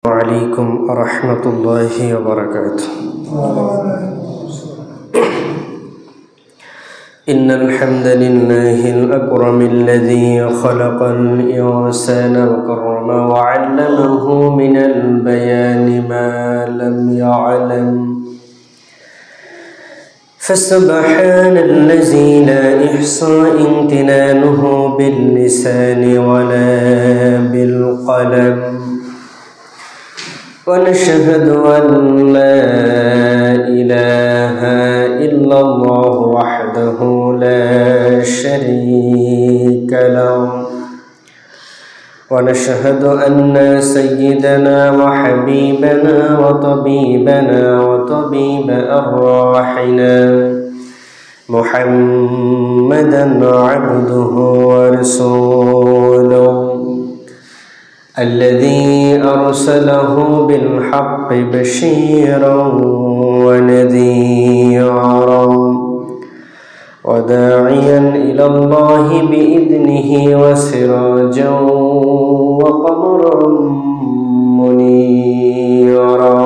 عليكم ورحمة الله وبركاته. إن الحمد لله الأكرم الذي خلق الإنسان وكرمه وعلمه من البيان ما لم يعلم، فسبحان الذي لا إحصى امتنانه باللسان ولا بالقلم، ونشهد أن لا إله إلا الله وحده لا شريك له، ونشهد أن سيدنا وحبيبنا وطبيبنا وطبيب أرواحنا محمدا عبده ورسوله الذي أرسله بالحق بشيرا ونذيرا وداعيا إلى الله بإذنه وسراجا وقمرا منيرا.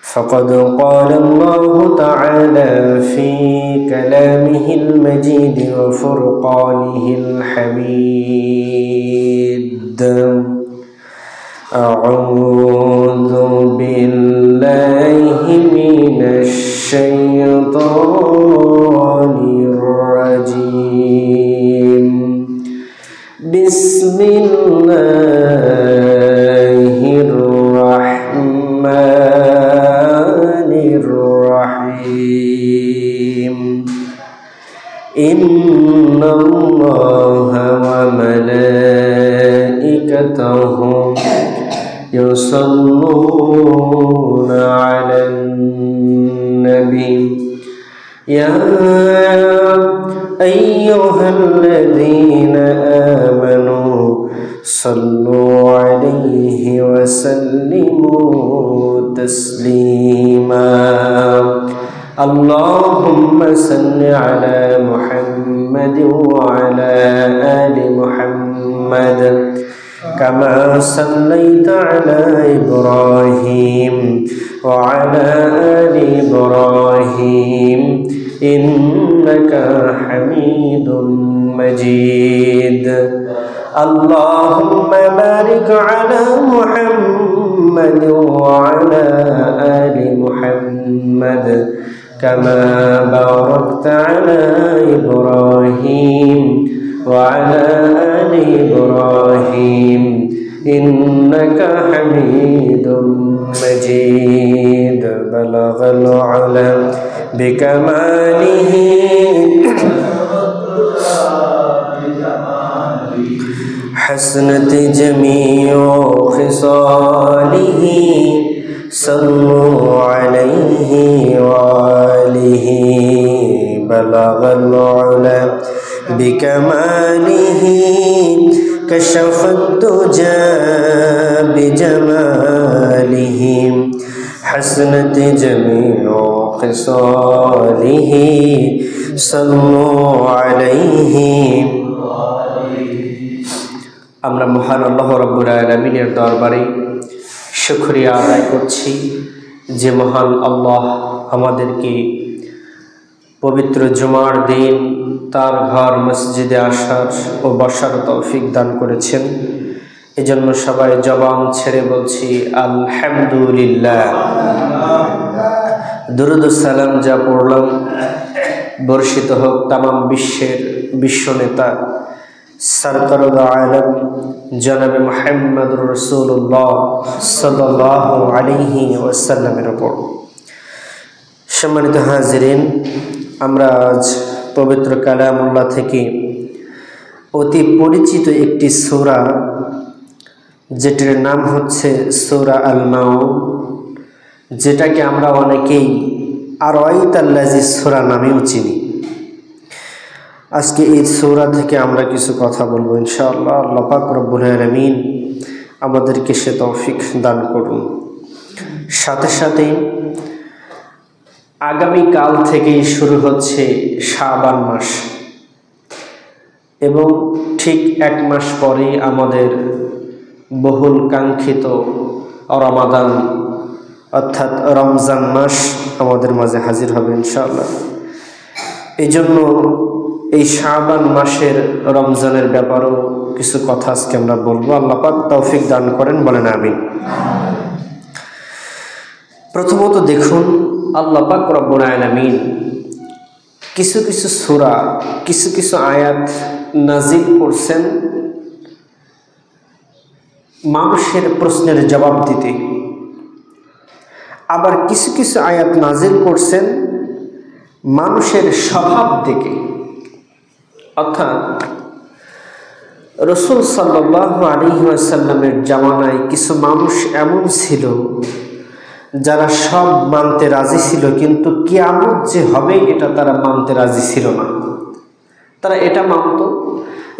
فقد قال الله تعالى في كلامه المجيد وفرقانه الحميد: أعوذ بالله من الشيطان الرجيم، بسم الله الرحمن الرحيم. إن الله وملائكته يصلون على النبي يا أيها الذين آمنوا صلوا عليه وسلموا تسليما. اللهم صل على محمد وعلى آل محمد كما صليت على إبراهيم وعلى آل إبراهيم إنك حميد مجيد. اللهم بارك على محمد وعلى آل محمد كما باركت على إبراهيم وعلى آل إبراهيم إنك حميد مجيد. بلغ العلا بكماله حسنت جميع خصاله، صلوا عليه وآله. بلغ العلا بكماله كشف الدجى بجماله، حسنت جميع خصاله، صلوا عليه। আমরা মহান আল্লাহ রাব্বুল আলামিনের দরবারে শুকরিয়া আদায় করছি যে মহান আল্লাহ আমাদেরকে পবিত্র জুমার দিন তার ঘর মসজিদে আসার ও বসার তৌফিক দান করেছেন। এজন্য সবাই জবান ছেড়ে বলছি আলহামদুলিল্লাহ। দুরূদ ও সালাম যা পড়লাম বর্ষিত হোক তামাম বিশ্বের বিশ্বনেতা সরকার আলম জনাবে মুহাম্মদুর রাসূলুল্লাহ সাল্লাল্লাহু আলাইহি ওয়াসাল্লামের উপর। সম্মানিত হাজিরিন, আমরা আজ পবিত্র কালামুল্লাহ থেকে অতি পরিচিত একটি সূরা, যেটির নাম হচ্ছে সূরা আল মাউন, যেটাকে আমরা অনেকেই আরাইতাল্লাযী সূরা নামেও চিনি। আজকে এই সূরা থেকে আমরা কিছু কথা বলবো ইনশাআল্লাহ। আল্লাহ পাক রব্বুল আলামিন আমাদেরকে সে তৌফিক দান করুন। সাথে সাথে আগামী কাল থেকেই শুরু হচ্ছে শাবান মাস এবং ঠিক এক মাস পরেই আমাদের বহুল কাঙ্ক্ষিত রমাদান অর্থাৎ রমজান মাস আমাদের মাঝে হাজির হবে ইনশাআল্লাহ। এই জন্য এই শাবান মাসের রমজানের ব্যাপারেও কিছু কথা আজকে আমরা বলবো। আল্লাহ পাক তৌফিক দান করেন, বলেন আমিন। প্রথমত দেখুন, আল্লাহ পাক রব্বুল আলামিন কিছু কিছু সূরা, কিছু কিছু আয়াত নাজিল করছেন মানুষের প্রশ্নের জবাব দিতে, আবার কিছু কিছু আয়াত নাজিল করছেন মানুষের স্বভাব দেখে। অর্থাৎ রাসূল সাল্লাল্লাহু আলাইহি ওয়াসাল্লামের জামানায় কিছু মানুষ এমন ছিল যারা সব মানতে রাজি ছিল, কিন্তু কিয়ামত যে হবে এটা তারা মানতে রাজি ছিল না। তারা এটা মানত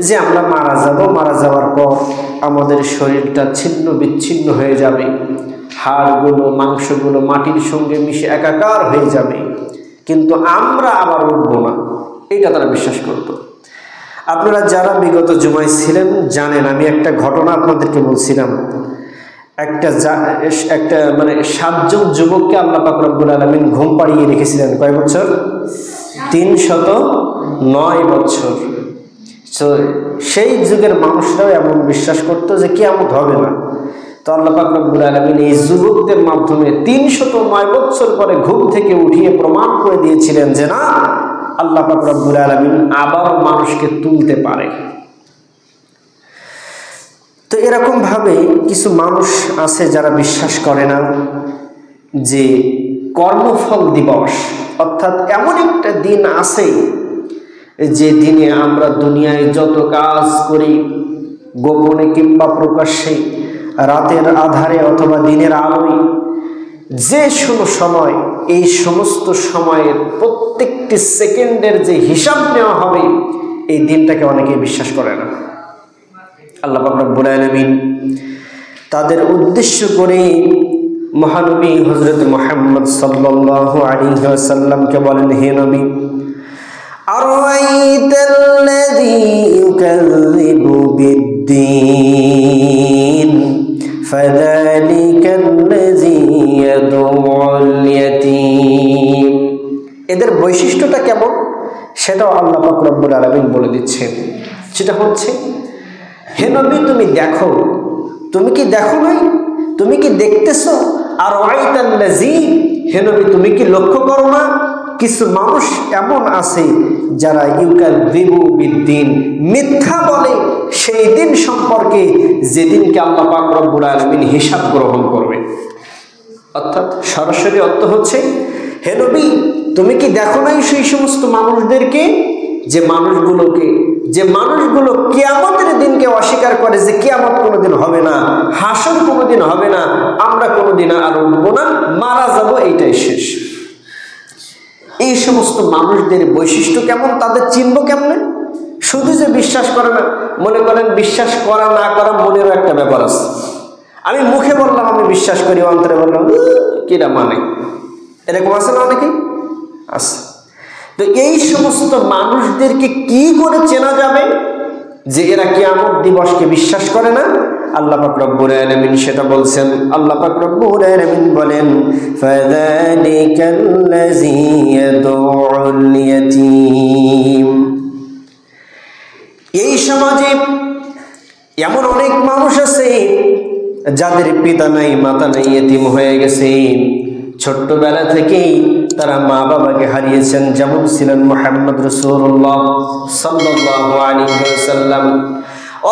যে আমরা মারা যাব, মারা যাওয়ার পর আমাদের শরীরটা ছিন্ন বিচ্ছিন্ন হয়ে যাবে, হাড়গুলো মাংসগুলো মাটির সঙ্গে মিশে একাকার হয়ে যাবে, কিন্তু আমরা আবার উঠব না, এটা তারা বিশ্বাস করত। আপনারা যারা বিগত জুমায় ছিলেন জানেন, আমি একটা ঘটনা আপনাদেরকে বলছিলাম। একটা 7 জন যুবককে আল্লাহ পাক রব্বুল আলামিন ঘুম পাড়িয়ে রেখেছিলেন। কয় বছর? 309 বছর। তো সেই যুগের মানুষরাও এমন বিশ্বাস করতো যে কিয়ামত হবে না। তো আল্লাহ পাক রব্বুল আলামিন এই যুবকদের মাধ্যমে 309 বছর পরে ঘুম থেকে উঠিয়ে প্রমাণ করে দিয়েছিলেন যে না, আল্লাহ পাক রব্বুল আলামিন আবার মানুষকে তুলতে পারে। তো এরকম ভাবে কিছু মানুষ আছে যারা বিশ্বাস করে না যে কর্মফল দিবস, অর্থাৎ এমন একটা দিন আছে যে দিনে আমরা দুনিয়ায় যত কাজ করি, গোপনে কিংবা প্রকাশ্যে, রাতের আধারে অথবা দিনের আলোয়, যে সময়, এই সমস্ত সময়ের প্রত্যেকটি সেকেন্ডের যে হিসাব নেওয়া হবে, এই দিনটাকে অনেকেই বিশ্বাস করে না। আল্লাহ পাক রব্বুল আলামিন তাদের উদ্দেশ্য করে মহানবী হযরত মুহাম্মদ সাল্লাল্লাহু আলাইহি ওয়াসাল্লামকে বলেন, হে নবী, আরাআইতাল্লাযী ইউকাযযিবু বিদ্দীন ফাযালিকাল্লাযী ইয়াদউল ইয়াতীম। এদের বৈশিষ্ট্যটা কেমন সেটাও আল্লাহ পাক রব্বুল আলামিন বলে দিচ্ছেন। সেটা হচ্ছে, হে নবী তুমি দেখো, তুমি কি দেখো নাই, তুমি কি দেখতেছো? আর আরাআইতাল্লাযী, হে নবী তুমি কি লক্ষ্য করো না, কিছু মানুষ এমন আছে যারা ইউকাযযিবু বিদ্দীন, মিথ্যা বলে সেই দিন সম্পর্কে যেদিনকে আল্লাহ পাক রব্বুল আলামিন হিসাব গ্রহণ করবে। অর্থাৎ সরাসরি অর্থ হচ্ছে, হে নবী তুমি কি দেখো নাই সেই সমস্ত মানুষদেরকে, যে মানুষগুলো কিয়ামতের দিনকে অস্বীকার করে, যে কিয়ামত কোনোদিন হবে না, হাসর কোনোদিন হবে না, আমরা কোনোদিন আর উঠবো না, মারা যাব, এইটাই শেষ। এই সমস্ত মানুষদের বৈশিষ্ট্য কেমন, তাদের চিনব কেমনে? শুধু যে বিশ্বাস করে না, মনে করেন বিশ্বাস করা না করা মনেরও একটা ব্যাপার আছে। আমি মুখে বললাম আমি বিশ্বাস করি, অন্তরে বললাম কিরা মানে, এরকম আছে না অনেকেই আছে। তো এই সমস্ত মানুষদেরকে কি করে চেনা যাবে যে এরা কিয়ামত দিবসকে বিশ্বাস করে না? আল্লাহ পাক রব্বুল আলামিন সেটা বলছেন। আল্লাহ পাক রব্বুল আলামিন বলেন, ফাযালিকাল্লাযী ইয়াদউল ইয়াতীম। এই সমাজে এমন অনেক মানুষ আছে যাদের পিতা নাই, মাতা নাই, ইতিম হয়ে গেছে। ছোট্টবেলা থেকেই তারা মা বাবাকে হারিয়েছেন, যেমন ছিলেন মুহাম্মদ রাসূলুল্লাহ সাল্লাল্লাহু আলাইহি ওয়াসাল্লাম।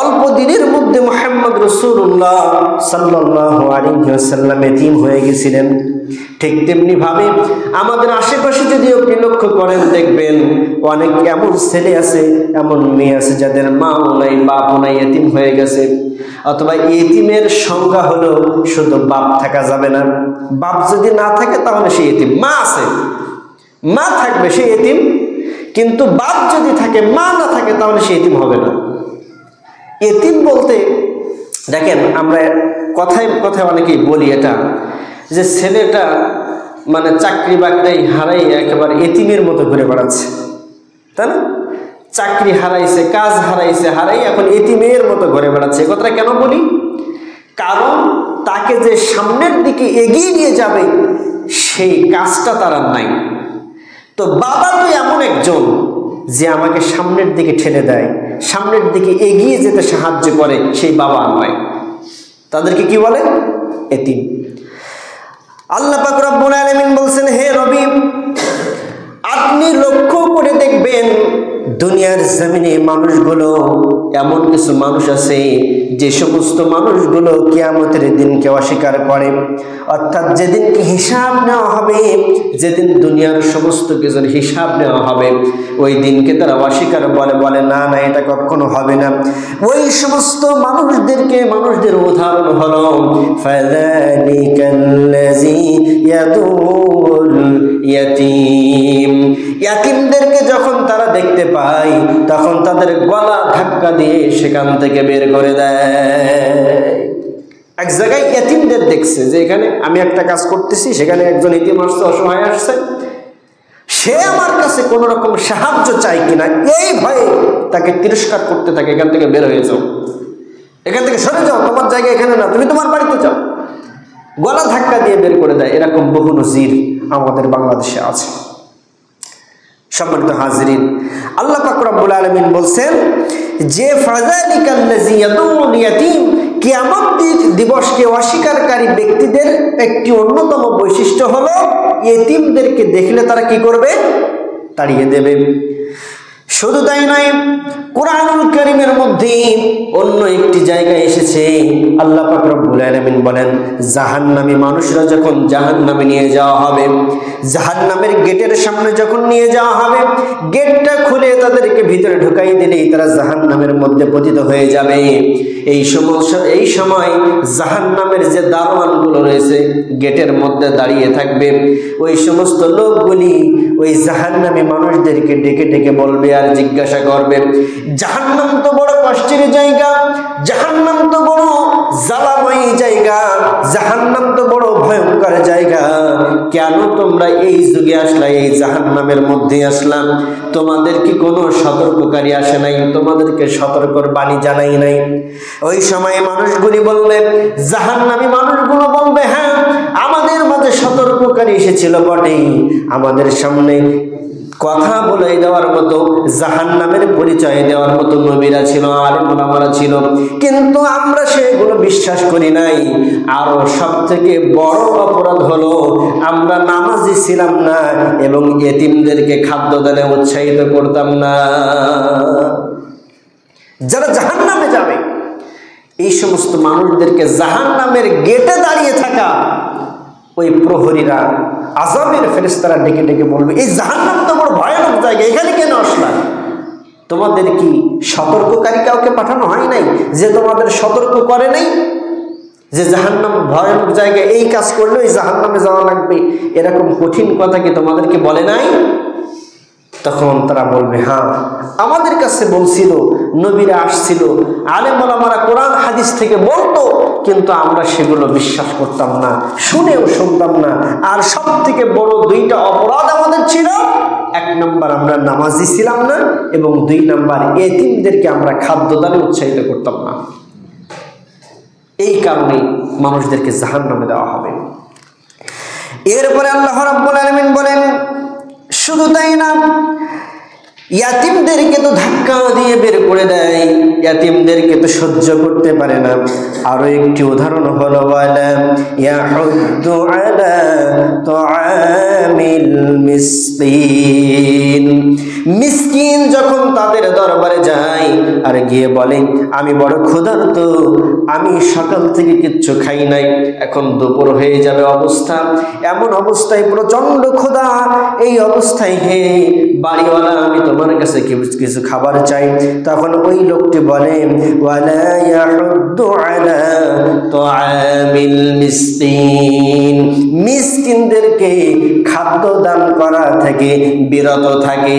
অল্প দিনের মধ্যে মুহাম্মদ রাসূলুল্লাহ সাল্লাল্লাহু আলাইহি ওয়াসাল্লাম ইতিম হয়ে গেছিলেন। ঠিক তেমনি ভাবে আমাদের আশেপাশে যদি আপনি লক্ষ্য করেন, দেখবেন অনেক এমন ছেলে আছে, এমন মেয়ে আছে যাদের মাও নাই, বাপও নাই, ইতিম হয়ে গেছে। অথবা ইতিমের সংজ্ঞা হলো শুধু বাপ থাকা যাবে না, বাপ যদি না থাকে তাহলে সে ইতিম। মা আছে, মা থাকবে সে ইতিম, কিন্তু বাপ যদি থাকে, মা না থাকে, তাহলে সে ইতিম হবে না। ইতিম বলতে দেখেন, আমরা কথায় কথায় অনেকেই বলি এটা, যে ছেলেটা মানে চাকরি বাকরি হারাই একেবারে এতিমের মতো ঘুরে বেড়াচ্ছে, তাই না? চাকরি হারাইছে, কাজ হারাই এখন এতিমের মতো ঘুরে বেড়াচ্ছে। কথাটা কেন বলি? কারণ তাকে যে সামনের দিকে এগিয়ে নিয়ে যাবে সেই কাজটা তার আর নাই। তো বাবা তো এমন একজন যে আমাকে সামনের দিকে ঠেলে দেয়, সামনের দিকে এগিয়ে যেতে সাহায্য করে, সেই বাবা নয়। তাদেরকে কি বলে? এতিম। আল্লাহ পাক রব্বুল আলামিন বলছেন, হে নবী, আপনি লক্ষ্য করে দেখবেন দুনিয়ার জমিনে মানুষগুলো, এমন কিছু মানুষ আছে যে সমস্ত মানুষগুলো কিয়ামতের দিনকে অস্বীকার করে, অর্থাৎ যেদিনকে হিসাব নেওয়া হবে, যেদিন দুনিয়ার সমস্ত কিছুর হিসাব নেওয়া হবে, ওই দিনকে তারা অস্বীকার বলে না না এটা কখনো হবে না। ওই সমস্ত মানুষদের উদাহরণ হলো ফাযালিকাল্লাযী ইয়াদুল ইয়াতীম। ইয়াতীমদেরকে যখন তারা দেখতে পায় তখন তাদের গলা ধাক্কা দিয়ে সেখান থেকে বের করে দেয়। এক জায়গায় ইয়াতীমদের দেখছে যে এখানে আমি একটা কাজ করতেছি, সেখানে একজন ইতিম আসছে, অসহায় আসছে, সে আমার কাছে কোন রকম সাহায্য চাই কিনা এই ভয়ে তাকে তিরস্কার করতে থাকে, এখান থেকে বের হয়ে যাও, এখান থেকে সরে যাও, তোমার জায়গা এখানে না, তুমি তোমার বাড়িতে যাও, গলা ধাক্কা দিয়ে বের করে দেয়। এরকম বহু নজির আমাদের বাংলাদেশে আছে। সম্মানিত হাজিরিন, আল্লাহ পাক রব্বুল আলামিন বলছেন যে ফাযালিকাল্লাযী ইয়াদুল ইয়াতীম, কিয়ামত দিবসকে অস্বীকারকারী ব্যক্তিদের একটি অন্যতম বৈশিষ্ট্য হলো ইতিমদেরকে দেখলে তারা কি করবে? তাড়িয়ে দেবে। শুধু তাই নয়, কুরআনুল কারীমের মধ্যে অন্য একটি জায়গায় এসেছে আল্লাহ পাক রব্বুল আলামিন বলেন, জাহান্নামী মানুষরা যখন জাহান্নামে নিয়ে যাওয়া হবে, জাহান্নামের গেটের সামনে যখন নিয়ে যাওয়া হবে, গেটটা খুলে তাদেরকে ভিতরে ঢুকাই দিলেই তারা জাহান্নামের মধ্যে পতিত হয়ে যাবে। এই সময় জাহান্নামের যে দারোয়ানগুলো রয়েছে গেটের মধ্যে দাঁড়িয়ে থাকবে, ওই সমস্ত লোকগুলি ওই জাহান্নামী মানুষদেরকে ডেকে ডেকে বলবে আর জিজ্ঞাসা করবে, জাহান্নাম তো বড় কষ্টের জায়গা, জাহান্নাম তো বড় জ্বালাময়ী জায়গা, জাহান্নাম তো বড় ভয়ঙ্কর জায়গা, কেন তোমরা এই যুগে আসলা, এই জাহান্নামের মধ্যে আসলাম? তোমাদের কি কোনো সতর্ককারী আসে নাই? তোমাদেরকে সতর্কর বাণী জানাই নাই? ওই সময় মানুষগুলি বলবে, জাহান্নামী মানুষগুলো বলবে, হ্যাঁ আমাদের মাঝে সতর্ককারী এসেছিল বটেই, আমাদের সামনে কথা বলে দেওয়ার মতো, জাহান্নামের পরিচয় দেওয়ার মতো নবীরা ছিল, আলেম ওলামারা ছিল, কিন্তু আমরা সেগুলো বিশ্বাস করি নাই। আরো সব থেকে বড় অপরাধ হলো আমরা নামাজি ছিলাম না এবং এতিমদেরকে খাদ্য দানে উৎসাহিত করতাম না। যারা জাহান্নামে যাবে এই সমস্ত মানুষদেরকে জাহান্নামের গেটে দাঁড়িয়ে থাকা ওই প্রহরীরা, আযাবের ফেরেশতারা ডেকে ডেকে বলবে, এই জাহান্নাম তো বড় ভয়ানক জায়গা, এখানে কেন আসলা? তোমাদের কি সতর্ককারী কাউকে পাঠানো হয় নাই যে তোমাদের সতর্ক করে নাই যে জাহান্নাম ভয়ানক জায়গা, এই কাজ করলে এই জাহান্নামে যাওয়া লাগবে? এরকম কঠিন কথা কি তোমাদেরকে বলে নাই? তখন তারা বলবে, হ্যাঁ আমাদের কাছে বলছিল, নবীরা আসছিল, আলেম ওলামারা কোরআন হাদিস থেকে বলতো, কিন্তু আমরা সেগুলো বিশ্বাস করতাম না, শুনেও শুনতাম না। আর সব থেকে বড় দুইটা অপরাধ আমাদের ছিল, এক নম্বর আমরা নামাজি ছিলাম না, এবং দুই নম্বর এতিমদেরকে আমরা খাদ্যদানে উৎসাহিত করতাম না। এই কারণে মানুষদেরকে জাহান্নামে দেওয়া হবে। এরপরে আল্লাহ রাব্বুল আলামিন বলেন, শুধু তাই না, ইয়াতিমদেরকে তো ধাক্কা দিয়ে বের করে দেয়, ইয়াতিমদেরকে তো সহ্য করতে পারে না। আরো একটি উদাহরণ হলো, ওয়ালা ইয়াহুদ্দু আলা তুআমিল মিসকিন। মিসকিন যখন তাদের দরবারে যায় আর গিয়ে বলে, আমি বড় ক্ষুধার্ত, আমি সকাল থেকে কিচ্ছু খাই নাই, এখন দুপুর হয়ে যাবে অবস্থা, এমন অবস্থায় প্রচন্ড ক্ষুধা, এই অবস্থায় হে বাড়িওয়ালা আমি তোমার কাছে কিছু খাবার চাই। তখন ওই লোকটি বলে, ওয়ালা ইয়াহুদ্দু আলা তুআমিল মিসকিন, মিসকিনদেরকে খাদ্য দান করা থেকে বিরত থাকে,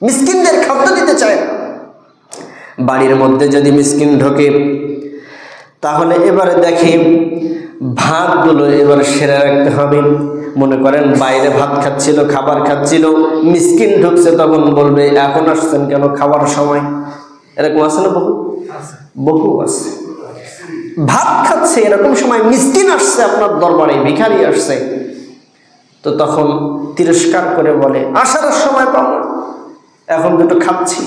মিসকিনদের খাদ্য দিতে চায়। বাড়ির মধ্যে যদি মিসকিন ঢোকে তাহলে এবারে দেখে ভাতগুলো এবার সেরে রাখতে হবে। মনে করেন বাইরে ভাত খাচ্ছিল, খাবার খাচ্ছিল, মিসকিন ঢুকছে, তখন বলবে, এখন আসছেন কেন, খাবার সময়? এরকম আছে না? বহু আছে। ভাত খাচ্ছে, এরকম সময় মিসকিন আসছে আপনার দরবারে, ভিখারি আসছে, তো তখন তিরস্কার করে বলে আসার সময় পাবো না, এখন দুটো খাচ্ছি।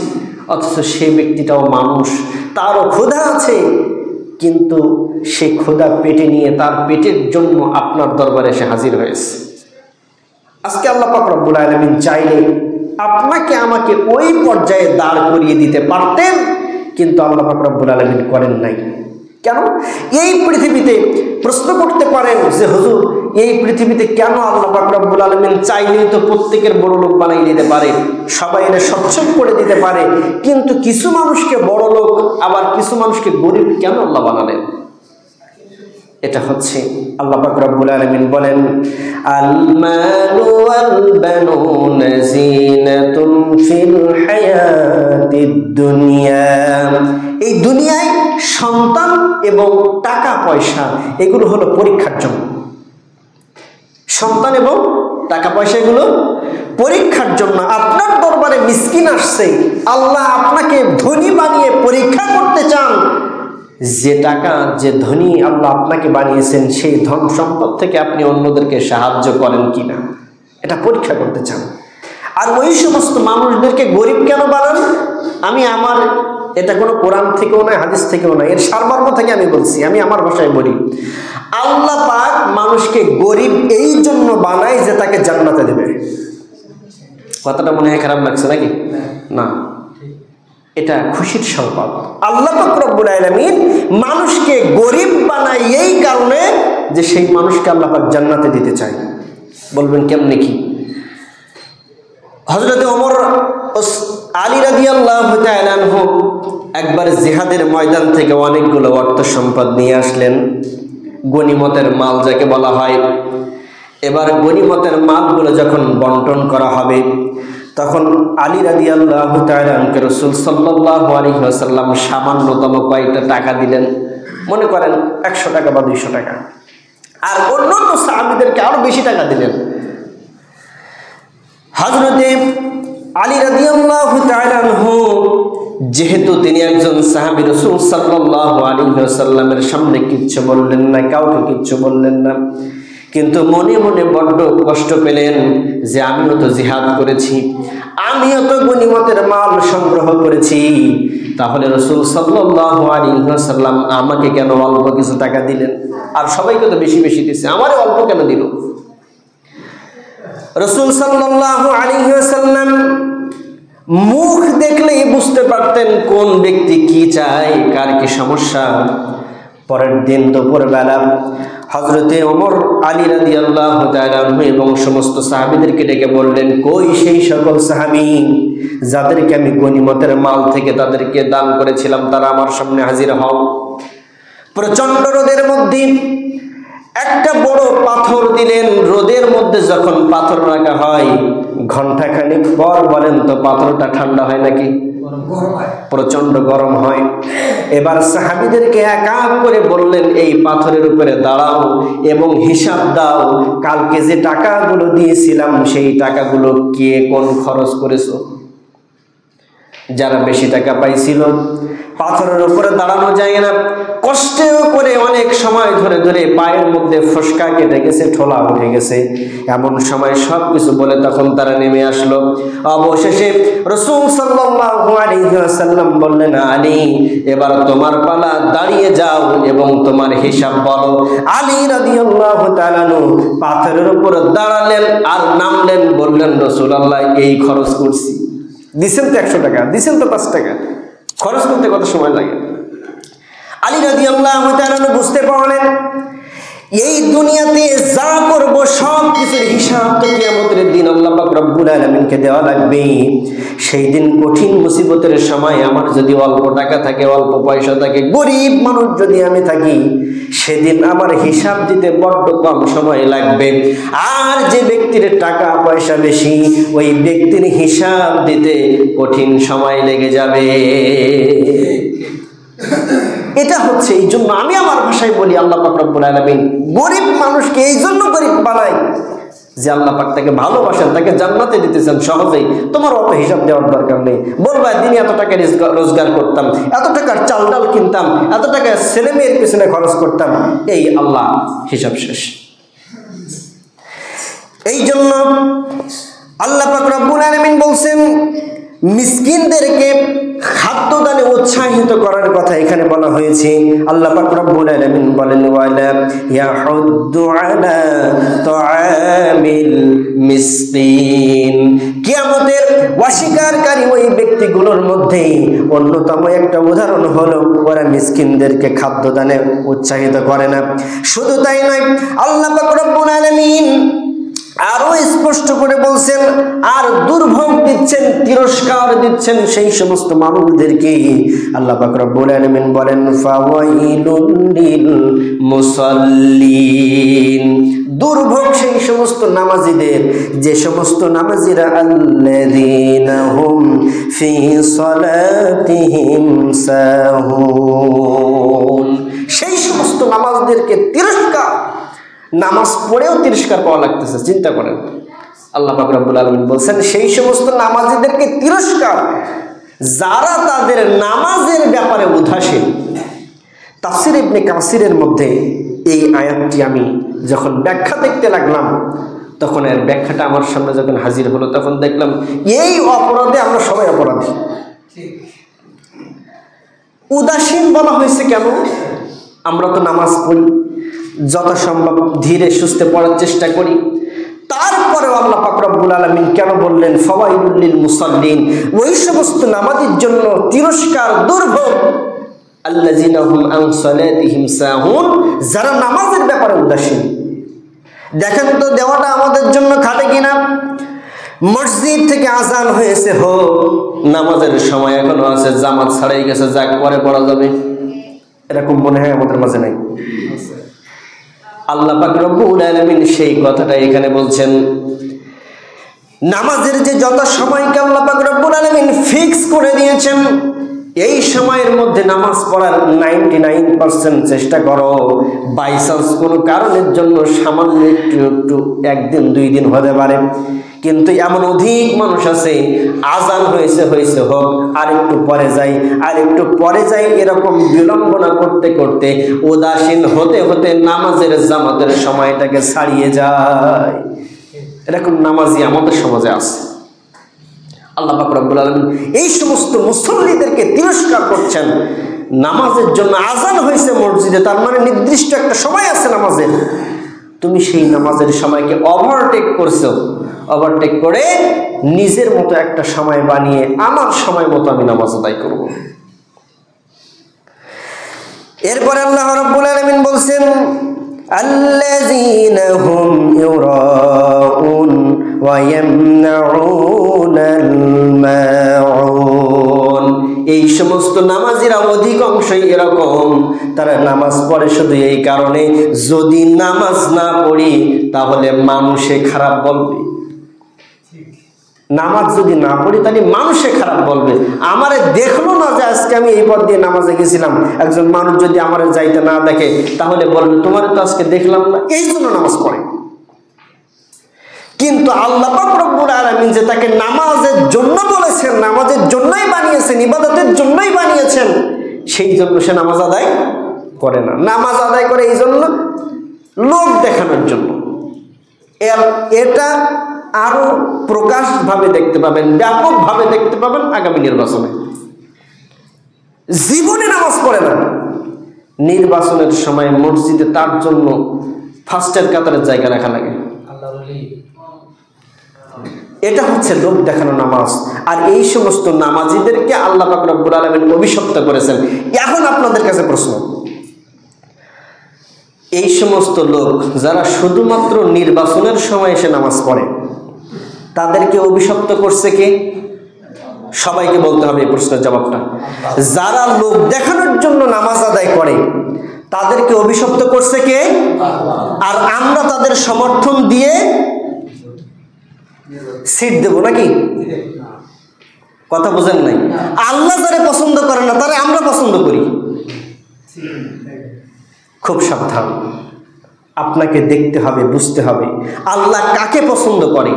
অথচ সেই ব্যক্তিটাও মানুষ, তারও ক্ষুধা আছে, কিন্তু সে ক্ষুধা পেটে নিয়ে তার পেটের জন্য আপনার দরবারে এসে হাজির হয়েছে। আজকে আল্লাহ পাক রব্বুল আলামিন চাইলে আপনাকে আমাকে ওই পর্যায়ে দাঁড় করিয়ে দিতে পারতেন, কিন্তু আল্লাহ পাক রব্বুল আলামিন করেন নাই। কেন? এই পৃথিবীতে প্রশ্ন করতে পারেন যে হুজুর, এই পৃথিবীতে কেন আল্লাহ পাক রব্বুল আলামিন চাইলেই তো প্রত্যেকের বড় লোক বানিয়ে দিতে পারে, সবাই এনে সচ্ছল করে দিতে পারে, কিন্তু কিছু মানুষকে বড় লোক আবার কিছু মানুষকে গরিব কেন আল্লাহ বানালেন? এটা হচ্ছে আল্লাহ পাক রব্বুল আলামিন বলেন, আল মালু ওয়াল বানুনা জিনাতুন ফিল হায়াতিদ দুনিয়া। এই দুনিয়ায় সন্তান এবং টাকা পয়সা এগুলো হলো পরীক্ষার জন্য। সন্তান এবং টাকা পয়সা এগুলো পরীক্ষার জন্য। আপনার দরবারে মিসকিন আসছে, আল্লাহ আপনাকে ধনী বানিয়ে পরীক্ষা করতে চান যে টাকা, যে ধনী আল্লাহ আপনাকে বানিয়েছেন, সেই ধন সম্পদ থেকে আপনি অন্যদেরকে সাহায্য করেন কিনা, এটা পরীক্ষা করতে চান। আর ওই সমস্ত মানুষদেরকে গরিব কেন বানান? আমি আমার, এটা কোনো কোরআন থেকেও নয়, হাদিস থেকেও নয়, এর সারমর্ম থেকে আমি বলছি, আমি আমার ভাষায় বলি। আল্লাহ পাক মানুষকে গরিব এই জন্য বানায় যে তাকে জান্নাতে দেবে। কথাটা মনে হয় খারাপ লাগছে নাকি? না, এটা খুশির সংবাদ। আল্লাহ পাক রব্বুল আলামিন মানুষকে গরিব বানায় এই কারণে যে সেই মানুষকে আল্লাহ পাক জান্নাতে দিতে চায়। বলবেন কেমনে কি? হযরত ওমর আলী রাদিয়াল্লাহু তাআলা আনহু একবার জিহাদের ময়দান থেকে অনেকগুলো অর্থ সম্পদ নিয়ে আসলেন, গনিমতের মাল যাকে বলা হয়। এবার গনিমতের মালগুলো যখন বন্টন করা হবে, তখন আলী রাদিয়াল্লাহু তাআলা আনহু রাসূল সাল্লাল্লাহু আলাইহি ওয়াসাল্লাম সামান্যতম কয়েকটা টাকা দিলেন, মনে করেন 100 টাকা বা 200 টাকা, আর অন্যান্য সাহাবীদেরকে আরো বেশি টাকা দিলেন। হযরতে আলী রাদিয়াল্লাহু তাআলা আনহু যেহেতু তিনি একজন সাহাবী, রাসূল সাল্লাল্লাহু আলাইহি ওয়াসাল্লামের সামনে কিচ্ছু বললেন না, কাউকে কিচ্ছু বললেন না, কিন্তু মনে মনে বড্ড কষ্ট পেলেন যে আমিও তো জিহাদ করেছি, আমিও তো গনিমতের মাল সংগ্রহ করেছি, তাহলে রাসূল সাল্লাল্লাহু আলাইহি ওয়াসাল্লাম আমাকে কেন অল্প কিছু টাকা দিলেন? আর সবাইকে তো বেশি বেশি দিয়েছে, আমারে অল্প কেন দিল? রাসূল সাল্লাল্লাহু আলাইহি ওয়াসাল্লাম মুখ দেখলেই বুঝতে পারতেন কোন ব্যক্তি কি চায়, কার কি সমস্যা। পরের দিন দুপুরবেলা হযরতে ওমর আলী রাদিয়াল্লাহু তাআলা আনহু এবং সমস্ত সাহাবীদেরকে ডেকে বললেন, কই সেই সকল সাহাবী যাদেরকে আমি গনিমতের মাল থেকে তাদেরকে দান করেছিলাম, তারা আমার সামনে হাজির হও। প্রচন্ড রোদের মধ্যে একটা বড় পাথর দিলেন। রোদের মধ্যে যখন পাথর রাখা হয়, ঘন্টাখানিক পর বলেন তো পাথরটা ঠান্ডা হয় নাকি? প্রচন্ড গরম হয়। এবার সাহাবীদেরকে এক এক করে বললেন, এই পাথরের উপরে দাঁড়াও এবং হিসাব দাও, কালকে যে টাকাগুলো দিয়েছিলাম সেই টাকাগুলো কে কোন খরচ করেছো। যারা বেশি টাকা পাইছিল পাথরের উপরে দাঁড়ানো যায় না, কষ্টেও করে অনেক সময় ধরে ধরে পায়ের মধ্যে ফসকা কেটে গেছে, ঠোলা উঠে গেছে, এমন সময় সবকিছু বলে তখন তারা নেমে আসলো। অবশেষে রাসূল সাল্লাল্লাহু আলাইহি ওয়াসাল্লাম বললেন, আলী এবার তোমার পালা, দাঁড়িয়ে যাও এবং তোমার হিসাব বলো। আলী রাদিয়াল্লাহু তাআলা পাথরের উপর দাঁড়ালেন আর নামলেন, বললেন, রাসূলুল্লাহ এই খরচ করছি। দিছেন তো 100 টাকা, দিছেন তো 5 টাকা, খরচ করতে কত সময় লাগে? আলী রাদিয়াল্লাহু তাআলা বুঝতে পারলেন এই দুনিয়াতে যা করব সব কিছুর হিসাব তো কিয়ামতের দিন আল্লাহ পাক রব্বুল আলামিনকে দেওয়া লাগবে। সেই দিন কঠিন মুসিবতের সময় আমার যদি অল্প টাকা থাকে, অল্প পয়সা থাকে, গরিব মানুষ যদি আমি থাকি, সেদিন আমার হিসাব দিতে বড্ড কম সময় লাগবে। আর যে ব্যক্তির টাকা পয়সা বেশি, ওই ব্যক্তির হিসাব দিতে কঠিন সময় লেগে যাবে। এটা হচ্ছে, এই জন্য আমি আমার ভাষায় বলি, আল্লাহ পাক রব্বুল আলামিন গরিব মানুষকে এই জন্য গরিব বানায় যে আল্লাহ পাক তাকে ভালোবাসেন, তাকে জান্নাতে দিতেছেন সহজেই, তোমার অত হিসাব দেওয়ার দরকার নেই। বলবা দিনে এত টাকা রোজগার করতাম, এত টাকার চাল ডাল কিনতাম, এত টাকা ছেলে মেয়ের পিছনে খরচ করতাম, এই আল্লাহ হিসাব শেষ। এই জন্য আল্লাহ পাক রব্বুল আলামিন বলছেন মিসকিনদেরকে খাদ্য দানে উৎসাহিত করার কথা এখানে বলা হয়েছে। আল্লাহ পাক রব্বুল আলামিন বলেন ওয়ালা ইয়াহুদ্দু আলা তুআমিল মিসকিন। কিয়ামতের অস্বীকারী ওই ব্যক্তিগুলোর মধ্যে অন্যতম একটা উদাহরণ হলো ওরা মিসকিনদেরকে খাদ্য দানে উৎসাহিত করে না। শুধু তাই নয়, আল্লাহ পাক রব্বুল আলামিন আরো স্পষ্ট করে বলছেন আর দুর্ভোগ দিচ্ছেন, তিরস্কার দিচ্ছেন সেই সমস্ত মানুষদেরকে। আল্লাহ পাক রব্বুল আলামিন বলেন ফাওয়াইলুল লিল মুসাল্লিন। দুর্ভোগ সেই সমস্ত নামাজীদের, যে সমস্ত নামাজীরা আল্লাযীনা হুম ফি সালাতিহিম সাহুন। সেই সমস্ত নামাজদেরকে তিরস্কার, নামাজ পড়েও তিরস্কার পাওয়া লাগতেছে, চিন্তা করেন। আল্লাহ পাক রব্বুল আলামিন বলছেন সেই সমস্ত নামাজীদেরকে তিরস্কার যারা তাদের নামাজের ব্যাপারে উদাসীন। তাফসীর ইবনে কাসিরের মধ্যে এই আয়াতটি আমি যখন ব্যাখ্যা দেখতে লাগলাম, তখন এর ব্যাখ্যাটা আমার সামনে যখন হাজির হলো, তখন দেখলাম এই অপরাধে আমরা সবাই অপরাধী। উদাসীন বলা হয়েছে কেন? আমরা তো নামাজ পড়ি, যথাসম্ভব ধীরে সুস্থে পড়ার চেষ্টা করি, তারপরেও আল্লাহ পাক রব্বুল আলামিন কেন বললেন ফাওয়াইলুল লিল মুসাল্লিন? ওই সমস্ত নামাজের জন্য তিরস্কার, দুর্ভোগ, আল্লাযীনা হুম আন সালাতিহিম সাহুন, যারা নামাজের ব্যাপারে উদাসীন। দেখেন তো দেওয়াটা আমাদের জন্য খাটে কিনা? মসজিদ থেকে আজান হয়েছে, হোক নামাজের সময় এখনো আছে, জামাত ছাড়াই গেছে, যাক পরে পড়া যাবে, এরকম মনে হয় আমাদের মাঝে নাই। আল্লাহ পাক রব্বুল আলামিন সেই কথাটা এখানে বলছেন। নামাজের যে যত সময়কে আল্লাহ পাক রব্বুল আলামিন ফিক্স করে দিয়েছেন, এই সময়ের মধ্যে নামাজ পড়ার 99% চেষ্টা করো। বাই চান্স কোনো কারণের জন্য সামান্য একটু একদিন দুই দিন হতে পারে, কিন্তু এমন অধিক মানুষ আছে আজান হয়েছে হোক, আর একটু পরে যাই, আর একটু পরে যাই, এরকম বিলম্বনা করতে করতে উদাসীন হতে হতে নামাজের জামাতের সময়টাকে ছাড়িয়ে যায়। এরকম নামাজি আমাদের সমাজে আছে। আল্লাহ পাক রব্বুল আলামিন এই সমস্ত মুসল্লিদেরকে তিরস্কার করছেন। নামাজের জন্য আজান হয়েছে মসজিদে, তার মানে নির্দিষ্ট একটা সময় আছে নামাজের, তুমি সেই নামাজের সময়কে ওভারটেক করছো, ওভারটেক করে নিজের মতো একটা সময় বানিয়ে আমার সময় মতো আমি নামাজ আদায় করব। এরপর আল্লাহ রাব্বুল আলামিন বলছেন আল্লাযীনা হুম ইউরাউন ওয়া ইয়ামনাউনাল মাউন। এই সমস্ত নামাজিরা অধিকাংশই এরকম, তারা নামাজ পড়ে শুধু এই কারণে যদি নামাজ না পড়ি তাহলে মানুষে খারাপ বলবে। নামাজ যদি না পড়ি তাহলে মানুষে খারাপ বলবে। আমারে দেখলো না যে আজকে আমি এই পথ দিয়ে নামাজে গেছিলাম, একজন মানুষ যদি আমারে যাইতে না দেখে তাহলে বলবে তোমারে তো আজকে দেখলাম না, এই জন্য নামাজ পড়ে। কিন্তু আল্লাহ পাক রব্বুল আলামিন যে তাকে নামাজের জন্য বলেছেন, নামাজের জন্যই বানিয়েছেন, ইবাদতের জন্যই বানিয়েছেন, সেই জন্য সে নামাজ আদায় করে না। নামাজ আদায় করে এই জন্য লোক দেখানোর জন্য। এটা আরো প্রকাশভাবে দেখতে পাবেন, ব্যাপকভাবে দেখতে পাবেন আগামী নির্বাচনে। জীবনে নামাজ পড়ে না, নির্বাচনের সময় মসজিদে তার জন্য ফার্স্টের কাতারের জায়গা রাখা লাগে। এটা হচ্ছে লোক দেখানো নামাজ। আর এই সমস্ত নামাজিদেরকে আল্লাহ পাক রব্বুল আলামিন অভিশপ্ত করেছেন। এখন আপনাদের কাছে প্রশ্ন, এই সমস্ত লোক যারা শুধুমাত্র নির্বাচনের সময় এসে নামাজ পড়ে, তাদেরকে অভিশপ্ত করছে কে? সবাইকে বলতে হবে এই প্রশ্নের জবাবটা। যারা লোক দেখানোর জন্য নামাজ আদায় করে তাদেরকে অভিশপ্ত করছে কে? আর আমরা তাদের সমর্থন দিয়ে সিট দেব নাকি? কথা বোঝেন নাই? আল্লাহ যারা পছন্দ করে না তারা আমরা পছন্দ করি। খুব সাবধান। আপনাকে দেখতে হবে, বুঝতে হবে আল্লাহ কাকে পছন্দ করে,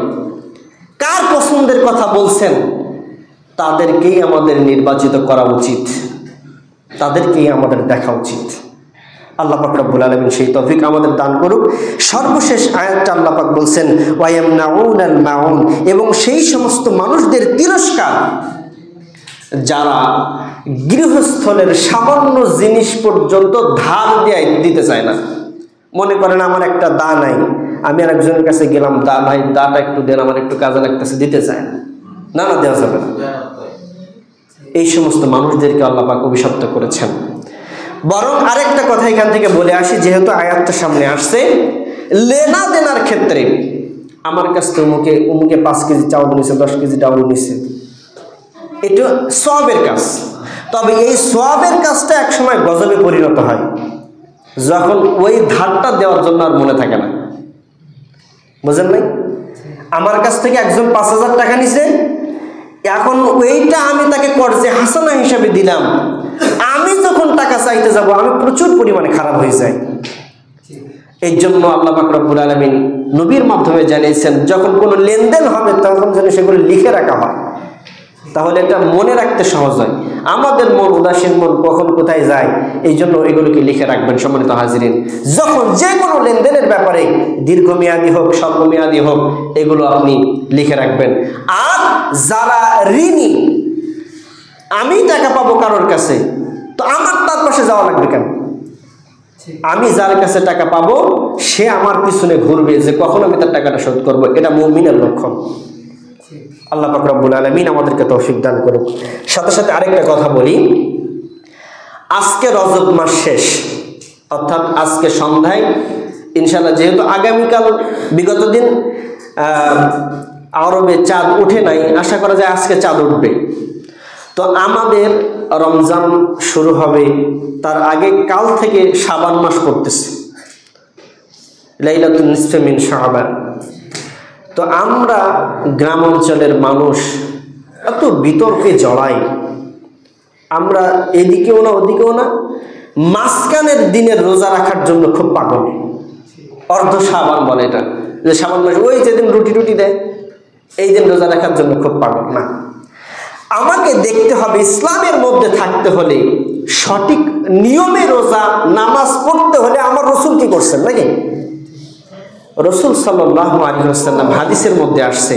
কার পছন্দের কথা বলছেন, তাদেরকেই আমাদের নির্বাচিত করা উচিত, তাদেরকেই আমাদের দেখা উচিত। আল্লাহ পাক রব্বুল আলামিন সেই তৌফিক আমাদের দান করুক। সর্বশেষ আয়াতটা আল্লাহ পাক বলছেন ওয়ায়ামনাউনাল মাউন, এবং সেই সমস্ত মানুষদের তিরস্কার যারা গৃহস্থলের সামান্য জিনিস পর্যন্ত ধার দিতে চায় না। মনে করেন আমার একটা দা নাই, আমি আর একজনের কাছে গেলাম, দা ভাই দাটা একটু দেন, আমার একটু কাজে লাগতেছে, দিতে চায় না, না দেওয়া যাবে না। এই সমস্ত মানুষদেরকে আল্লাহ পাক অভিশপ্ত করেছেন। বরং আরেকটা কথা এখান থেকে বলে আসি, যেহেতু আয়াতটা সামনে আসছে, লেনা দেনার ক্ষেত্রে আমার কাছ থেকে উমুকে 5 কেজি চাউল নিছে, 10 কেজি চাউল নিছে, এটা সওয়াবের কাজ। তবে এই সওয়াবের কাজটা একসময় গজবে পরিণত হয়, যখন ওই ধারটা দেওয়ার জন্য আর মনে থাকে না। বুঝেন নাই? আমার কাছ থেকে একজন 5,000 টাকা নিছে, এখন ওইটা আমি তাকে কর্জে হাসানা হিসাবে দিলাম, আমি যখন টাকা চাইতে যাব আমি প্রচুর পরিমাণে খারাপ হয়ে যাই। এই জন্য আল্লাহ পাক রব্বুল আলামিন নবীর মাধ্যমে জানিয়েছেন, যখন কোনো লেনদেন হবে তখন যেন সেগুলো লিখে রাখা হয়, তাহলে এটা মনে রাখতে সহজ হয়। আমাদের মন, উদাসীন মন কখন কোথায় যায়, এই জন্য এগুলোকে লিখে রাখবেন। সম্মানিত হাজিরিন, যখন যে কোনো লেনদেনের ব্যাপারে দীর্ঘমেয়াদী হোক স্বল্পমেয়াদী হোক, এগুলো আপনি লিখে রাখবেন। আর যারা ঋণী, আমি টাকা পাবো কারোর কাছে, তো আমার তার পাশে যাওয়া লাগবে কেন? আমি যার কাছে টাকা পাবো সে আমার পিছনে ঘুরবে যে কখন আমি তার টাকাটা শোধ করবো। এটা মুমিনের লক্ষণ। আল্লাহ পাক রব্বুল আলামিন আমাদেরকে তৌফিক দান করুক। সাথে সাথে আরেকটা কথা বলি, আজকে রজব মাস শেষ, অর্থাৎ আজকে সন্ধ্যায় ইনশাআল্লাহ, যেহেতু আগামীকাল বিগত দিন আরবে চাঁদ উঠে নাই, আশা করা যায় আজকে চাঁদ উঠবে। তো আমাদের রমজান শুরু হবে, তার আগে কাল থেকে শাবান মাস পড়তেছে, লাইলাতুন নিসফে মিন শাবান। তো আমরা গ্রাম অঞ্চলের মানুষ এত বিতর্কে জড়াই, আমরা এদিকেও না ওদিকেও না, মাঝখানের দিনের রোজা রাখার জন্য খুব পাগল। অর্ধ শাবান বলে এটা, যে শাবান মাস ওই যেদিন রুটি দেয় এই দিন রোজা রাখার জন্য খুব পাগল না। আমাকে দেখতে হবে ইসলামের মধ্যে থাকতে হলে, সঠিক নিয়মে রোজা নামাজ পড়তে হলে আমার রসুল কি করছেন নাকি? রসুল সাল্লাল্লাহু আলাইহি ওয়াসাল্লাম হাদিসের মধ্যে আসছে,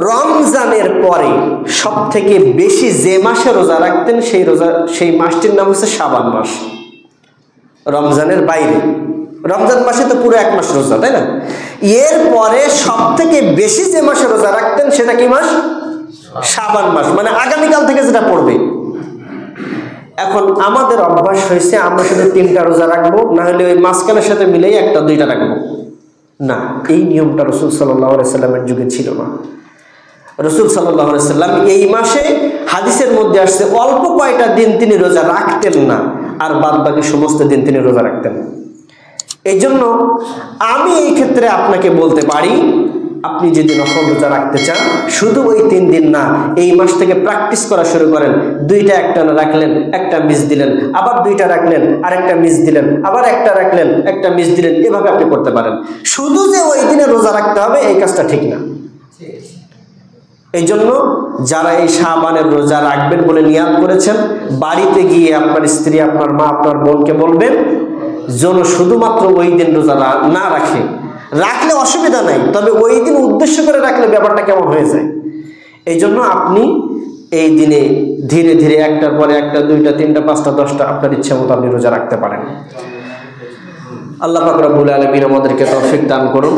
রমজানের পরে সব থেকে বেশি যে মাসে রোজা রাখতেন সেই মাসটির নাম হচ্ছে শাবান মাস। রমজানের বাইরে, রমজান মাসে তো পুরো 1 মাস রোজা, তাই না? এর পরে সব থেকে বেশি যে মাসে রোজা রাখতেন সেটা কি মাস? শাবান মাস, মানে আগামীকাল থেকে যেটা পড়বে। এখন আমাদের অভ্যাস হয়েছে আমরা শুধু 3টা রোজা রাখবো, না হলে ওই মাঝখানের সাথে মিলেই 1-2টা রাখবো। না, এই নিয়মটা রাসূল সাল্লাল্লাহু আলাইহি সাল্লামের যুগে ছিল না। রাসূল সাল্লাল্লাহু আলাইহি সাল্লাম এই মাসে হাদিসের মধ্যে আসছে অল্প কয়টা দিন তিনি রোজা রাখতেন না, আর বাদ বাকি সমস্ত দিন তিনি রোজা রাখতেন। এই জন্য আমি এই ক্ষেত্রে আপনাকে বলতে পারি, আপনি যদি নফল রোজা রাখতে চান, শুধু ওই 3 দিন না, এই মাস থেকে প্র্যাকটিস করা শুরু করেন। 2টা একটানা রাখলেন, একটা মিস দিলেন, আবার 2টা রাখলেন, আরেকটা মিস দিলেন, আবার একটা রাখলেন, একটা মিস দিলেন, এভাবে আপনি করতে পারেন। শুধু যে ওই দিনে রোজা রাখতে হবে এই কাজটা ঠিক না। এই জন্য যারা এই শাবানের রোজা রাখবেন বলে নিয়াত করেছেন, বাড়িতে গিয়ে আপনার স্ত্রী, আপনার মা, আপনার বোনকে বলবেন যেন শুধুমাত্র ওই দিন রোজা না রাখে। রাখলে অসুবিধা নাই, তবে ওই দিন উদ্দেশ্য করে রাখলে ব্যাপারটা কেমন হয়ে যায়। এই জন্য আপনি এই দিনে ধীরে ধীরে একটার পরে একটা, 2টা, 3টা, 5টা, 10টা আপনার ইচ্ছা মতো আপনি রোজা রাখতে পারেন। আল্লাহ পাক রব্বুল আলামিন আমাদেরকে তৌফিক দান করুন।